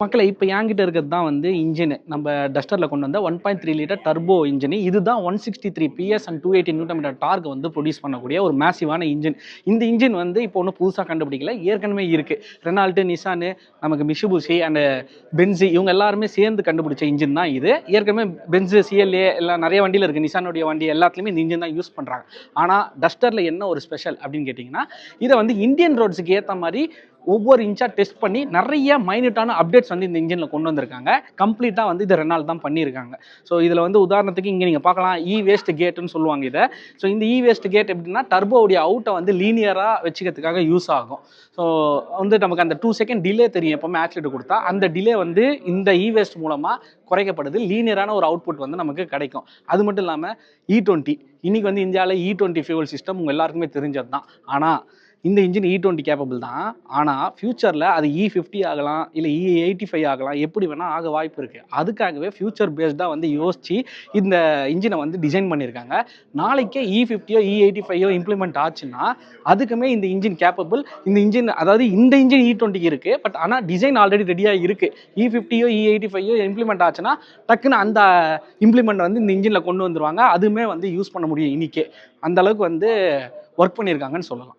மக்களை இப்போ என்கிட்ட இருக்கிறது தான் வந்து இன்ஜின் நம்ம டஸ்டரில் கொண்டு வந்த 1.3 லிட்டர் டர்போ இன்ஜின். இதுதான் 163 PS அண்ட் 280 நியூட்டன் டார்க் வந்து ப்ரொடியூஸ் பண்ணக்கூடிய ஒரு மேசிவான இன்ஜின். இந்த இன்ஜின் வந்து இப்போ ஒன்றும் புதுசாக கண்டுபிடிக்கல, ஏற்கனவே இருக்குது. ரெனால்ட்டு, நிசானு, நமக்கு மிஷிபுஷி அண்ட் பென்ஸு இவங்க எல்லாருமே சேர்ந்து கண்டுபிடிச்ச இன்ஜின் தான் இது. ஏற்கனவே பென்ஸு, சிஎல்ஏ எல்லாம் நிறைய வண்டியில் இருக்குது. நிசானுடைய வண்டி எல்லாத்துலேயுமே இந்த இன்ஜின் தான் யூஸ் பண்ணுறாங்க. ஆனால் டஸ்டரில் என்ன ஒரு ஸ்பெஷல் அப்படின்னு கேட்டிங்கன்னா, இதை வந்து இந்தியன் ரோட்ஸுக்கு ஏற்ற மாதிரி ஒவ்வொரு இன்ச்சாக டெஸ்ட் பண்ணி நிறைய மைனூட்டான அப்டேட்ஸ் வந்து இந்த இன்ஜினில் கொண்டு வந்திருக்காங்க. கம்ப்ளீட்டாக வந்து இதை ரெனால்ட் தான் பண்ணியிருக்காங்க. ஸோ இதில் வந்து உதாரணத்துக்கு இங்கே நீங்கள் பார்க்கலாம், வேஸ்ட் கேட்டுன்னு சொல்லுவாங்க இதை. ஸோ இந்த வேஸ்ட் கேட் எப்படின்னா டர்போவுடைய அவுட்டை வந்து லீனியராக வச்சுக்கிறதுக்காக யூஸ் ஆகும். ஸோ வந்து நமக்கு அந்த 2 செகண்ட் டிலே தெரியும் எப்போவுமே ஆக்சிலேட்டர் கொடுத்தா. அந்த டிலே வந்து இந்த வேஸ்ட் மூலமாக குறைக்கப்படுது. லீனியரான ஒரு அவுட்புட் வந்து நமக்கு கிடைக்கும். அது மட்டும் இல்லாமல் E20 இன்னைக்கு வந்து இந்தியாவில் E20 ஃபியூவல் சிஸ்டம் உங்கள் எல்லாருக்குமே தெரிஞ்சது தான். ஆனால் இந்த இன்ஜின் E20 கேப்பபிள் தான். ஆனால் ஃபியூச்சரில் அது E50 ஆகலாம், இல்லை E85 ஆகலாம், எப்படி வேணால் ஆக வாய்ப்பு இருக்குது. அதுக்காகவே ஃபியூச்சர் பேஸ்டாக வந்து யோசித்து இந்த இன்ஜினை வந்து டிசைன் பண்ணியிருக்காங்க. நாளைக்கே E50 E85 இம்ப்ளிமெண்ட் ஆச்சுன்னா அதுக்குமே இந்த இன்ஜின் கேப்பபிள். இந்த இன்ஜின் அதாவது இந்த இன்ஜின் E20 இருக்குது, பட் ஆனால் டிசைன் ஆல்ரெடி ரெடியாக இருக்குது. E50 E85 இம்ப்ளிமெண்ட் ஆச்சுன்னா டக்குன்னு அந்த இம்ப்ளிமெண்ட் வந்து இந்த இன்ஜினில் கொண்டு வந்துருவாங்க. அதுவுமே வந்து யூஸ் பண்ண முடியும். இன்னைக்கே அந்த அளவுக்கு வந்து ஒர்க் பண்ணியிருக்காங்கன்னு சொல்லலாம்.